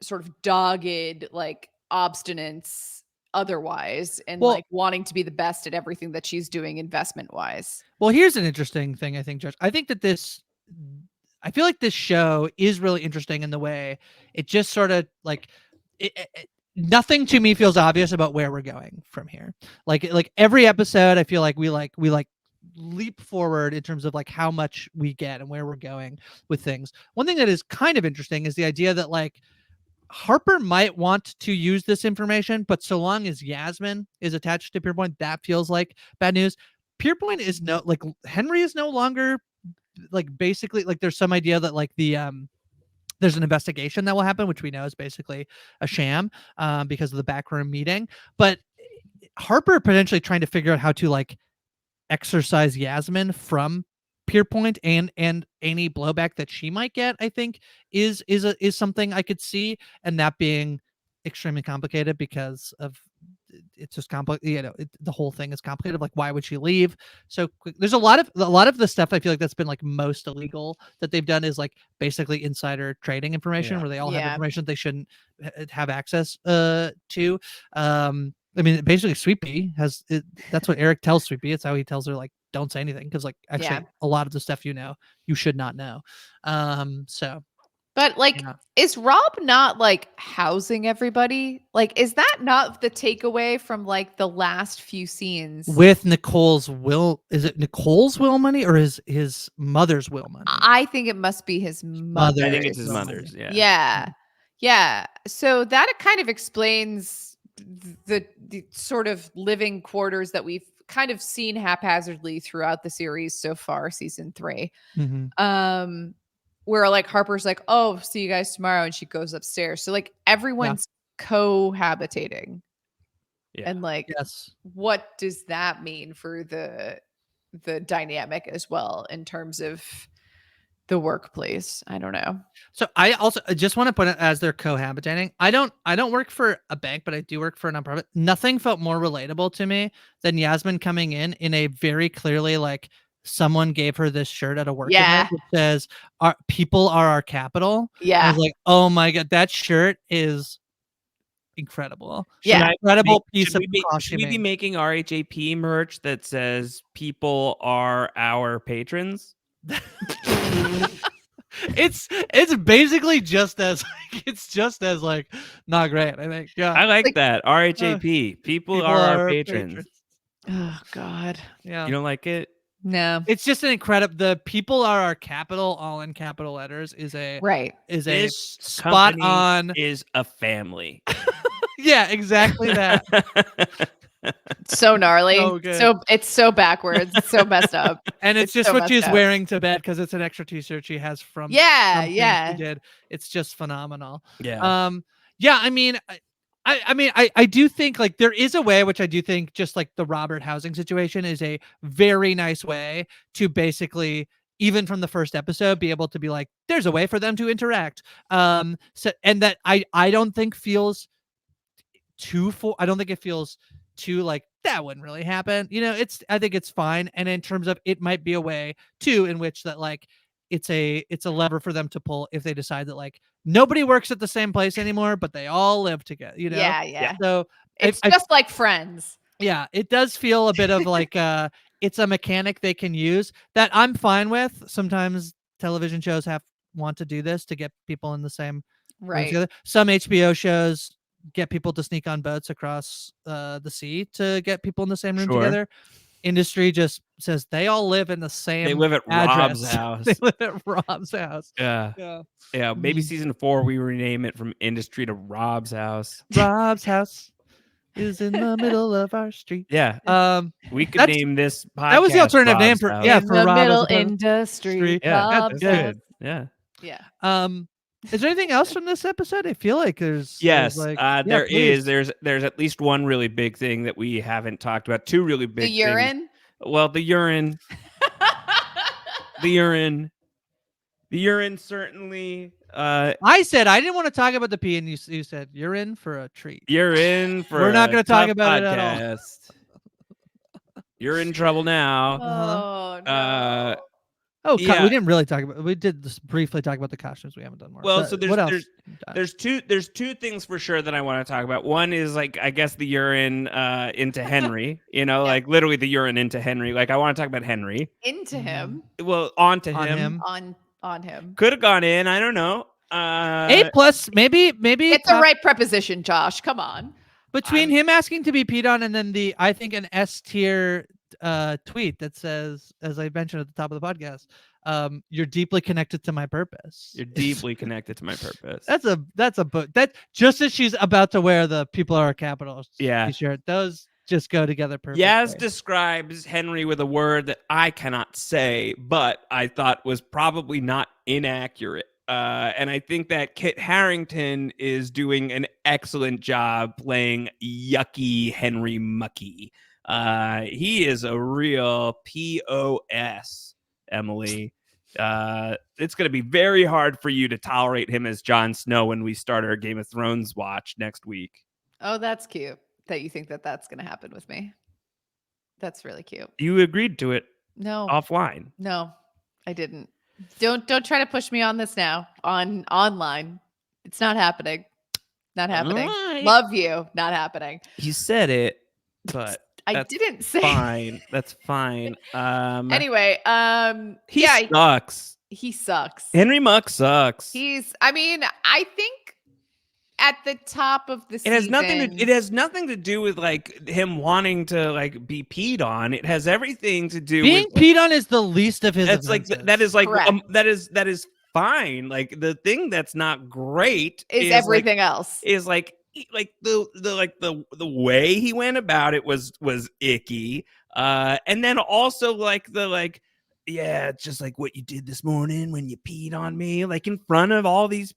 sort of dogged, like, obstinance otherwise, and like wanting to be the best at everything that she's doing investment wise? Well, here's an interesting thing, I think, Josh. I feel like this show is really interesting in the way it just sort of like nothing to me feels obvious about where we're going from here. Like every episode, I feel like we leap forward in terms of like how much we get and where we're going with things. One thing that is kind of interesting is the idea that like Harper might want to use this information, but so long as Yasmin is attached to Pierpoint, that feels like bad news. Pierpoint is Henry is no longer like basically like there's some idea that like there's an investigation that will happen, which we know is basically a sham because of the backroom meeting. But Harper potentially trying to figure out how to like exercise Yasmin from Pierpoint and any blowback that she might get, I think is something I could see, and that being extremely complicated because of it's just complicated. The whole thing is complicated. Like, why would she leave so quick? There's a lot of the stuff I feel like that's been like most illegal that they've done is like basically insider trading information where they all have information they shouldn't have access to. I mean, basically, Sweet Pea has it. That's what Eric tells Sweet Pea. It's how he tells her, like, don't say anything because, like, actually, a lot of the stuff you should not know. But like, is Rob not like housing everybody? Like, is that not the takeaway from like the last few scenes with Nicole's will? Is it Nicole's will money or his mother's will money? I think it must be his mother. I think it's his mother's. Yeah. So that kind of explains the sort of living quarters that we've kind of seen haphazardly throughout the series so far, season 3. Mm-hmm. Where like Harper's like, oh, see you guys tomorrow, and she goes upstairs. So like everyone's cohabitating. And like, what does that mean for the dynamic as well in terms of the workplace? I don't know. So I also just want to put it as they're cohabitating. I don't work for a bank, but I do work for a nonprofit. Nothing felt more relatable to me than Yasmin coming in a very clearly like someone gave her this shirt at a work event that says people are our capital. I was like, oh my God, that shirt is incredible. Incredible piece of costuming. Should we be making RHAP merch that says people are our patrons? It's basically just as like not great, I think. I like that. RHAP. People are our patrons. Oh God. Yeah. You don't like it? No. It's just an incredible. The people are our capital, all in capital letters, is a spot on. Is a family. Yeah, exactly that. So gnarly. So it's so backwards. It's so messed up. And it's just what she's wearing to bed because it's an extra t-shirt she has from she did. It's just phenomenal. Yeah. I mean, I do think like there is a way, which I do think just like the Robert housing situation is a very nice way to basically, even from the first episode, be able to be like, there's a way for them to interact. And that I don't think feels I don't think it feels too like that wouldn't really happen. I think it's fine. And in terms of it might be a way too, in which that like, it's a lever for them to pull if they decide that like nobody works at the same place anymore, but they all live together, Yeah. So it's just like Friends. Yeah, it does feel a bit of like it's a mechanic they can use that I'm fine with. Sometimes television shows want to do this to get people in the same room Right. together. Some HBO shows get people to sneak on boats across the sea to get people in the same room Sure. together. Industry just says they all live in the same They live at address. Rob's house. They live at Rob's house. Yeah. Yeah. Maybe Mhm. season 4 we rename it from Industry to Rob's house. Rob's house is in the middle of our street. Yeah. We could That's- name this podcast. that was the alternative name Rob's for house. yeah In for the Rob as middle a part of- industry. Yeah, Rob's that's house. good. Yeah. Yeah. Is there anything else from this episode? I feel like there's Yes, like, there please. is. There's at least one really big thing that we haven't talked about. Two really big The urine. things. Well, the urine. The urine certainly. I said I didn't want to talk about the pee, and you said you're in for a treat. You're in for. We're not going to talk about it at all. podcast. You're in trouble now. Oh no. Oh, Yeah. we didn't really talk about. We did just briefly talk about the costumes. We haven't done more. Well, But so what else? there's two things for sure that I want to talk about. One is like I guess the urine into Henry. Like literally the urine into Henry. Like I want to talk about Henry. Into him. Well, onto On him. On him. Could have gone in. I don't know. A+, maybe It's the right preposition, Josh. Come on. between him asking to be peed on and then I think an S tier tweet that says, as I mentioned at the top of the podcast, you're deeply connected to my purpose. You're deeply connected to my purpose. That's a book that just as she's about to wear the People Are Capital t-shirt, those just go together perfectly. Yaz describes Henry with a word that I cannot say, but I thought was probably not inaccurate. And I think that Kit Harington is doing an excellent job playing yucky Henry Mucky. He is a real POS, Emily. It's going to be very hard for you to tolerate him as Jon Snow when we start our Game of Thrones watch next week. Oh, that's cute that you think that that's going to happen with me. That's really cute. You agreed to it No, offline. no, I didn't. Don't try to push me on this now online. It's not happening. Not happening. Alright. Love you. Not happening. You said it, but I that's didn't say. fine. That's fine. Anyway, He sucks. he sucks. Henry Muck sucks. I mean, I think at the top of the It season, has nothing to do with like him wanting to like be peed on. It has everything to do being with peed on is the least of his. that's like offenses. that is like Correct. that is fine. Like the thing that's not great is everything else. is like the way he went about it was icky. And then also yeah, it's just like what you did this morning when you peed on me, like in front of all these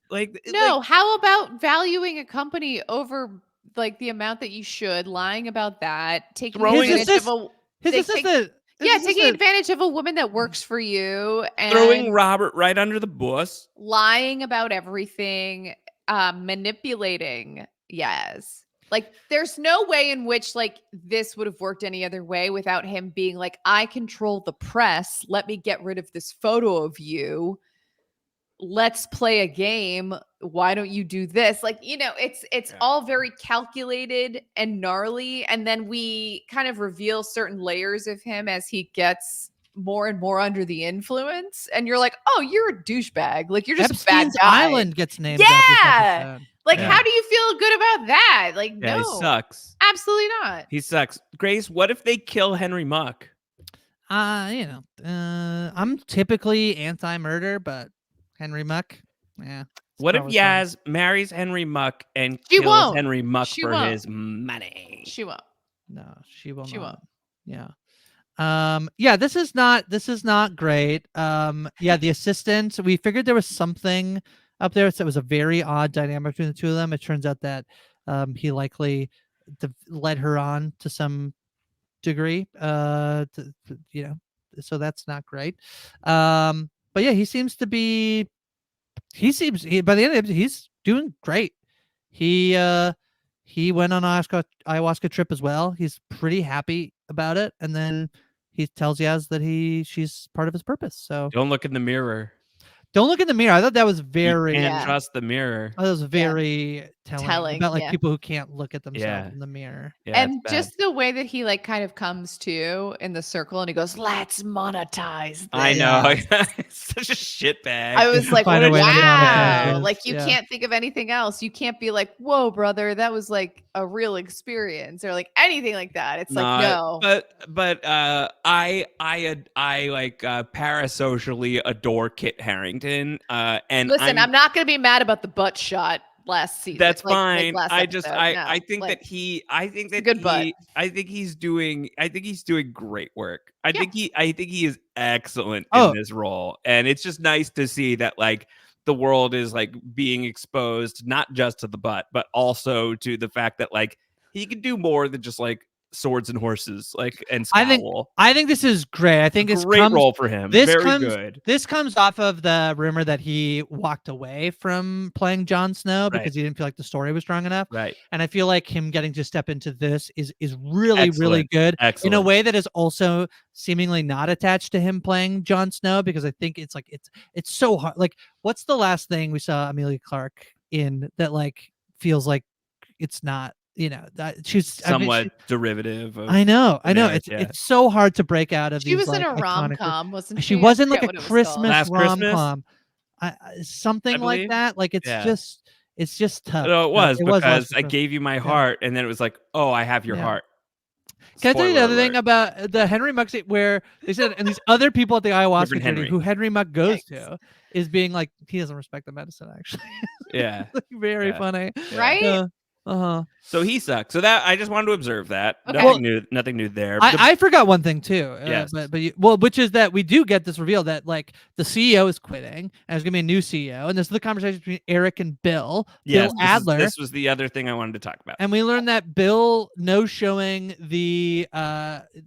No, how about valuing a company over like the amount that you should, lying about that, taking Throwing- advantage of His they assistant. taking advantage of a woman that works for you and throwing Robert right under the bus. lying about everything, manipulating. Yes. Like there's no way in which like this would have worked any other way without him being like, I control the press. Let me get rid of this photo of you. Let's play a game. Why don't you do this? Like, it's all very calculated and gnarly. And then we kind of reveal certain layers of him as he gets more and more under the influence. And you're like, oh, you're a douchebag. Like you're just Epstein's a bad guy. Island gets named. Yeah! after this episode. Like, Yeah. how do you feel good about that? Like, Yeah, no, he sucks. absolutely not. He sucks. Grace, what if they kill Henry Muck? I'm typically anti-murder, but Henry Muck, yeah. What if probably fine. Yaz marries Henry Muck and She kills won't. Henry Muck She for won't. his money? She won't. No, she will She not. won't. Yeah. Yeah, this is not great. Yeah, the assistant, we figured there was something up there. So it was a very odd dynamic between the two of them. It turns out that he likely led her on to some degree. So that's not great. But yeah, he seems by the end of it, he's doing great. He went on an ayahuasca trip as well. He's pretty happy about it, and then he tells Yaz that she's part of his purpose. So Don't look in the mirror. Don't look in the mirror. I thought that was You very. can't Yeah. trust the mirror. That was very telling about like yeah. people who can't look at themselves Yeah. in the mirror. Yeah, it's And bad. just the way that he like kind of comes to in the circle and he goes, "Let's monetize this." I know. Yeah. Such a shitbag. I was like, Find a way to wow. monetize. Like you Yeah. can't think of anything else. You can't be like, whoa, brother, that was like a real experience or like anything like that. It's like, no. But I like parasocially adore Kit Harington. And Listen, I'm not gonna be mad about the butt shot last season. That's like fine. last I episode. just No, I think like, that he I think that good butt. I think he's doing great work. I Yeah. think he is excellent Oh. in this role. And it's just nice to see that like the world is like being exposed not just to the butt, but also to the fact that like he can do more than just like swords and horses, like and scowl. I think this is great. I think it's Great role for him. Very good. This comes off of the rumor that he walked away from playing Jon Snow because Right. he didn't feel like the story was strong enough. Right. And I feel like him getting to step into this is really, really Excellent. good in a Excellent. way that is also seemingly not attached to him playing Jon Snow, because I think it's like it's so hard. Like, what's the last thing we saw Amelia Clark in that like feels like it's not, that she's Somewhat derivative of I know. marriage, It's so hard to break out of She these. was in like, a rom iconic- com, wasn't she? She I was in like forget a what it was called. Christmas Last Christmas? rom-com, something like believe. that. Like it's Yeah. just tough. No, it was because Last I Christmas. gave you my heart, and then it was like, oh, I have your Yeah. heart. Can I tell you the Spoiler other thing alert. about the Henry Muck scene where they said, and these other people at the ayahuasca Reverend journey Henry. who Henry Muck goes Yikes. to is being like, he doesn't respect the medicine, actually. Yeah. Like, very Yeah. funny. Right? Yeah. Uh-huh. So he sucks. So that I just wanted to observe that. Okay. Nothing new there. I forgot one thing too. Yes. Which is that we do get this reveal that like the CEO is quitting and there's gonna be a new CEO, and this is the conversation between Eric and Bill. Yes, Bill Adler. This was the other thing I wanted to talk about. And we learned that Bill no showing the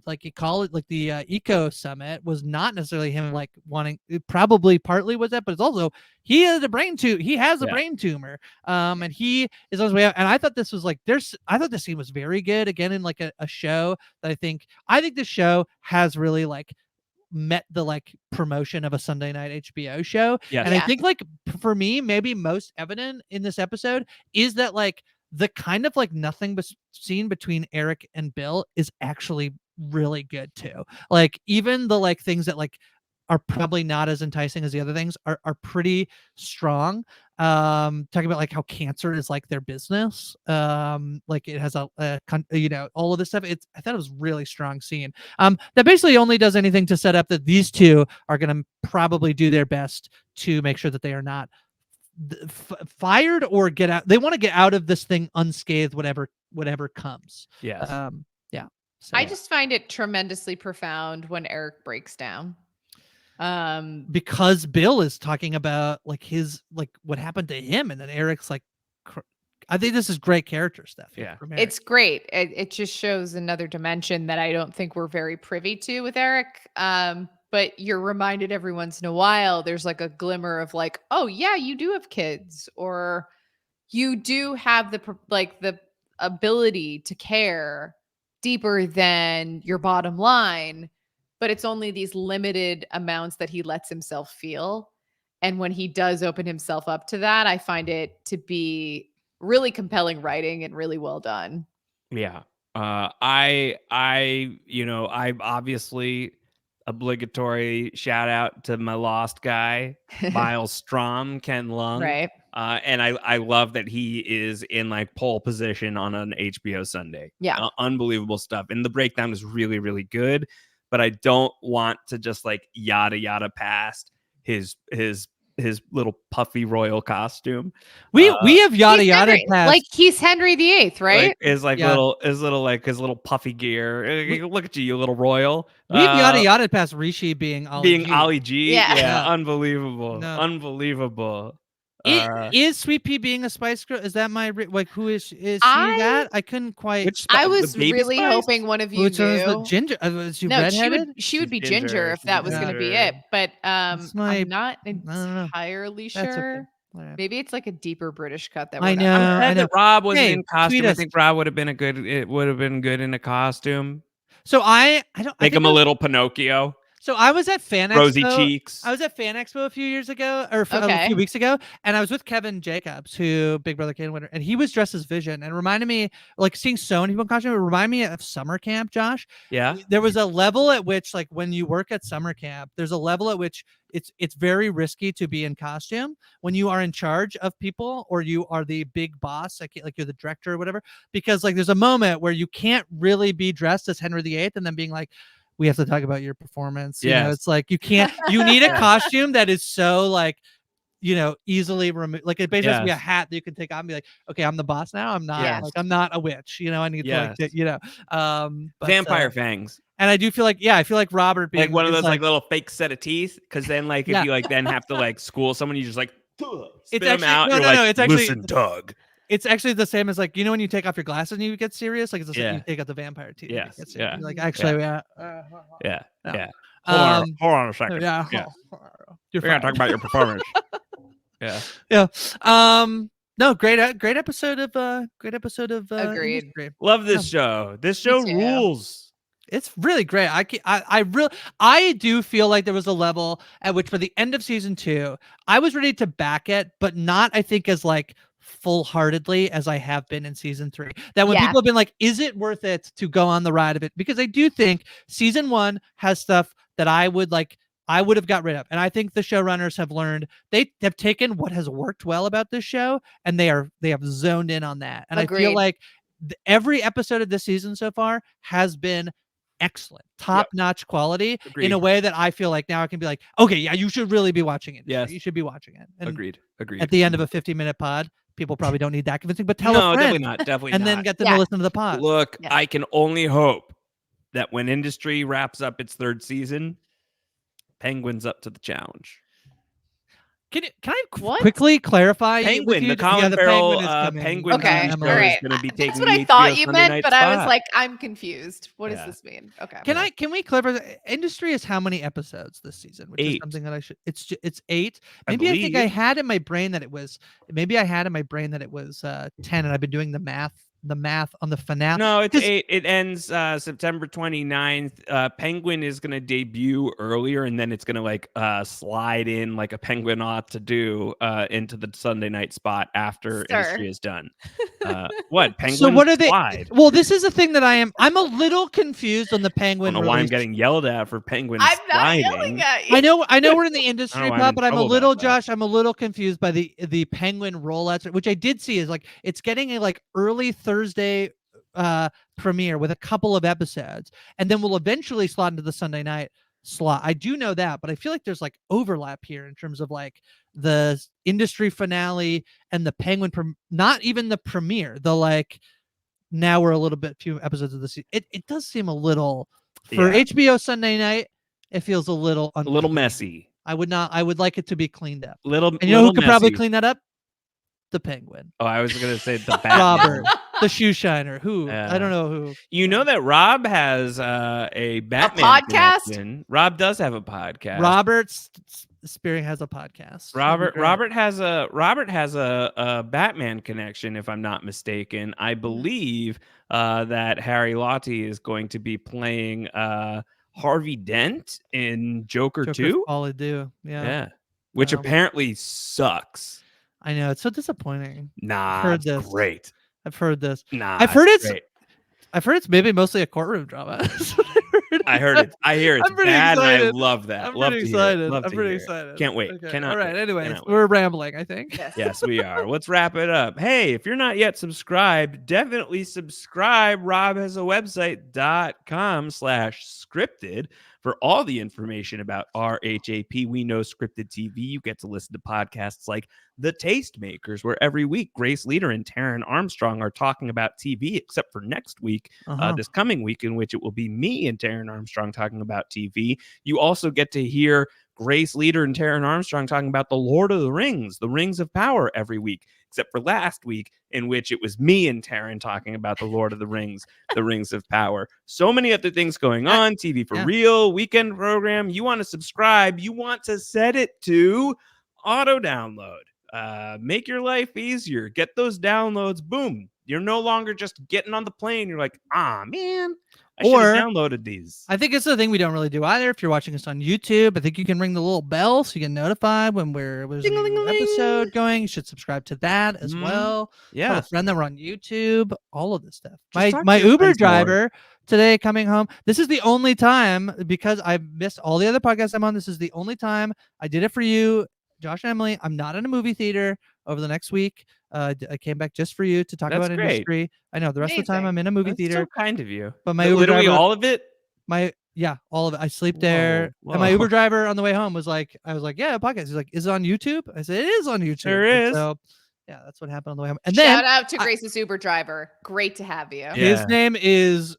like you call it like the eco summit was not necessarily him like wanting. It probably partly was that, but it's also he has a brain tumor. And he is on his way out. And I thought this was like I thought this scene was very good again in like a show that I think this show has really like met the like promotion of a Sunday night HBO show. Yes. And Yeah. I think like for me, maybe most evident in this episode is that like the kind of like nothing but scene between Eric and Bill is actually really good too. Like even the like things that like are probably not as enticing as the other things are pretty strong. Talking about like how cancer is like their business. Like it has all of this stuff. I thought it was really strong scene. That basically only does anything to set up that these two are going to probably do their best to make sure that they are not fired or get out. They want to get out of this thing unscathed, whatever comes. Yes. Yeah. So, I just find it tremendously profound when Eric breaks down. Because Bill is talking about like his like what happened to him, and then Eric's like, I think this is great character stuff. Yeah. from Eric. It's great. It just shows another dimension that I don't think we're very privy to with Eric. But you're reminded every once in a while, there's like a glimmer of like, oh yeah, you do have kids, or you do have the ability to care deeper than your bottom line, but it's only these limited amounts that he lets himself feel. And when he does open himself up to that, I find it to be really compelling writing and really well done. Yeah. I obviously obligatory shout out to my lost guy, Miles Strom, Ken Lung. Right. And I love that he is in like pole position on an HBO Sunday. Yeah. Unbelievable stuff. And the breakdown is really, really good. But I don't want to just like yada past his little puffy royal costume. We have yada He's yada Henry, past. like he's Henry VIII, right? Like, his Yeah. little puffy gear. Look at you little royal. We've yada past Rishi being Ali G. Ali G. Yeah. Yeah, unbelievable. No. Unbelievable. Is Sweet Pea being a Spice Girl? Is that like who is she I- that? I couldn't quite. I the was Baby really Spice? hoping one of you Which one is the knew. ginger? Is she No, redheaded? she would be She's ginger ginger. if that She's was going to be ginger. it. But That's my- I'm not know. entirely That's okay. sure. Whatever. Maybe it's like a deeper British cut that I we're not- know. I'm glad I know. that Rob wasn't Hey, in costume. tweet I us. think Rob would have been good in a costume. So I don't Make him a little Pinocchio. So I was at Fan Rosy Expo. cheeks. I was at Fan Expo a few years ago, or a Okay. few weeks ago, and I was with Kevin Jacobs, who Big Brother Canada winner, and he was dressed as Vision, and reminded me, like seeing so many people in costume, it reminded me of summer camp. Josh, Yeah. there was a level at which, like when you work at summer camp, there's a level at which it's very risky to be in costume when you are in charge of people or you are the big boss, like you're the director or whatever, because like there's a moment where you can't really be dressed as Henry VIII and then being like, we have to talk about your performance. You know, Yes. it's like you can't. You need a costume that is so like, easily removed. Like it basically has to be a Yes. hat that you can take off and be like, okay, I'm the boss now. I'm not Yes. like I'm not a witch. I need to like, Yes. but, Vampire fangs. and I do feel like, I feel like Robert being Like one of is those like little fake set of teeth. Because then like if Yeah. you like then have to like school someone, you just like spit them actually- out. no, You're no, like, no, it's actually- listen, Doug. It's actually the same as like, when you take off your glasses and you get serious, like it's the same, Yeah. you take out the vampire teeth. and you Yes, get serious. yeah, You're like actually, Yeah. yeah. Hold on a second. Yeah. Yeah. You're We're gonna talk fired. about your performance. Yeah. Yeah. No, great episode of Agreed. Industry. Love this show. This show too. rules. It's really great. I do feel like there was a level at which, for the end of season 2, I was ready to back it, but not, I think, as like full-heartedly as I have been in season 3. That when Yeah. people have been like, is it worth it to go on the ride of it? Because I do think season 1 has stuff that I would have got rid of. And I think the showrunners have learned, they have taken what has worked well about this show and they have zoned in on that. And I feel Agreed. like every episode of this season so far has been excellent, top-notch quality. Agreed. In a way that I feel like now I can be like, okay, yeah, you should really be watching it. Yes. You should be watching it. And Agreed. at the end of a 50-minute pod, people probably don't need that convincing, but tell No, a friend definitely not. Definitely and not. then get them Yeah. to listen to the pod. Look, Yeah. I can only hope that when Industry wraps up its 3rd season, Penguin's up to the challenge. Can I What? quickly clarify with Penguin, you? the Colin the Farrell Penguin is coming. Penguin Okay, TV Emily. show all is right. going to be taking That's what the I thought HBO you Sunday meant, night but I was spot. like, I'm confused. What does Yeah. this mean? Okay. Can we clarify? Industry is how many episodes this season? Which is 8. something that I should. It's 8. I Maybe I think I believe. had in my brain that it was. Maybe I had in my brain that it was 10, and I've been doing the math on the finale. No, it's 'Cause- 8. It ends September 29th. Penguin is going to debut earlier, and then it's going to like slide in like a Penguin ought to do into the Sunday night spot after Sir. Industry is done. What? Penguin So what are they? slide. Well, this is the thing that I'm a little confused on the I Penguin. don't know why I'm release. getting yelled at for Penguin I'm not sliding. yelling at you. I know we're in the industry I'm pod, in but I'm a trouble little, about that. Josh, I'm a little confused by the Penguin rollouts, which I did see is like it's getting a like early Thursday premiere with a couple of episodes, and then we'll eventually slot into the Sunday night slot. I do know that, but I feel like there's like overlap here in terms of like the industry finale and the Penguin, not even the premiere, the like now we're a little bit few episodes of the season. It does seem a little for Yeah. HBO Sunday night. It feels a little A little unclean. messy. I would like it to be cleaned up. Little. And you know who little could probably messy. clean that up? The Penguin. Oh, I was going to say the Batman. Robert, the shoe shiner. Who? Yeah. I don't know who. You know that Rob has a Batman podcast? connection. Rob does have a podcast. Robert Spearing has a podcast. Robert has a Batman connection, if I'm not mistaken. I believe that Harry Lottie is going to be playing Harvey Dent in Joker 2. All I do. Yeah. Yeah. Which Wow. apparently sucks. I know. It's so disappointing. Nah, heard it's this. great. I've heard this. Nah, I've heard it's it's great. I've heard it's maybe mostly a courtroom drama. That's what I heard it. I hear it's I'm pretty bad, and I excited. love that. I'm love pretty to hear it. excited. Love I'm to pretty hear it. excited. Can't wait. Okay. Cannot All right. wait. Anyways, Cannot wait. we're rambling, I think. Yes. Yes, we are. Let's wrap it up. Hey, if you're not yet subscribed, definitely subscribe. Rob has a website, .com/scripted for all the information about RHAP. We know scripted TV. You get to listen to podcasts like The Tastemakers, where every week Grace Leeder and Taryn Armstrong are talking about TV, except for next week, this coming week, in which it will be me and Taryn Armstrong talking about TV. You also get to hear Grace Leeder and Taryn Armstrong talking about The Lord of the Rings, the Rings of Power every week, except for last week, in which it was me and Taryn talking about The Lord of the Rings, the Rings of Power. So many other things going on. TV for Real, weekend program. You want to subscribe. You want to set it to auto download. Make your life easier. Get those downloads. Boom. You're no longer just getting on the plane. You're like, man. I should have Or downloaded these. I think it's the thing we don't really do either. If you're watching us on YouTube, I think you can ring the little bell so you get notified when there's a new Ding-a-ling-a-ling. episode going. You should subscribe to that as Mhm. well. Tell Yeah. a friend that we're on YouTube. All of this stuff. Just talk to My your Uber friends more. driver today coming home. This is the only time, because I've missed all the other podcasts I'm on. This is the only time I did it for you, Josh and Emily. I'm not in a movie theater over the next week. I came back just for you to talk That's about great. industry. I know the rest of the time Amazing. I'm in a movie That's theater, so kind of you. but my Uber Literally driver, all of it. all of it. I sleep there. Whoa, And my whoa. Uber driver on the way home was like, I was like, yeah, a podcast. He's like, is it on YouTube? I said, it is on YouTube. Sure And is. so yeah, that's what happened on the way home. And then Shout out to Grace's Uber driver. Great to have you. Yeah. his name is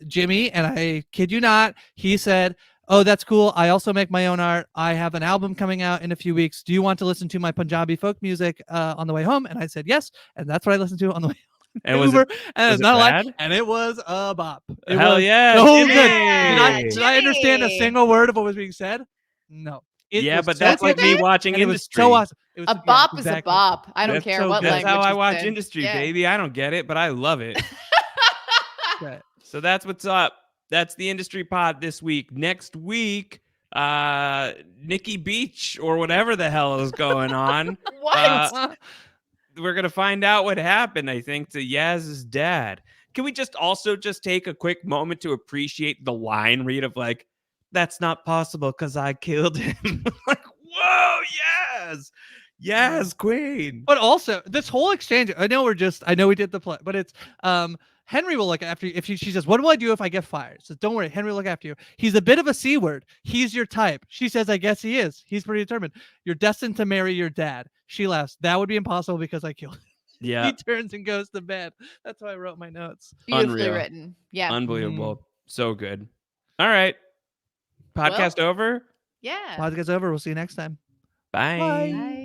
Jimmy, and I kid you not, he said, oh, that's cool. I also make my own art. I have an album coming out in a few weeks. Do you want to listen to my Punjabi folk music on the way home? And I said yes, and that's what I listened to on the way home. And was Uber, it, and was it's it not a lie, bad? and it was a bop. It Hell was yeah, so Jimmy! good. Did I understand a Jimmy! single word of what was being said? No. It Yeah, was but so that's like like me me, watching and it was industry. so awesome. It was A bop is a bop. I don't That's care so what good. language. That's how I it's watch in. industry, Yeah. baby. I don't get it, but I love it. Right. So that's what's up. That's the industry pod this week. Next week, Nikki Beach or whatever the hell is going on. What? We're gonna find out what happened, I think, to Yaz's dad. Can we just also just take a quick moment to appreciate the line read of like, that's not possible because I killed him. Like, whoa, yes, queen. But also this whole exchange, I know we did the play, but it's Henry will look after you if she says, what do I do if I get fired? So don't worry, Henry will look after you. He's a bit of a C word. He's your type. She says, I guess he is. He's pretty determined. You're destined to marry your dad. She laughs. That would be impossible because I killed him. Yeah, He turns and goes to bed. That's how I wrote my notes. Beautifully Unreal. written. Yeah. Unbelievable. So good. All right. Podcast over. Yeah. Podcast over. We'll see you next time. Bye. Bye.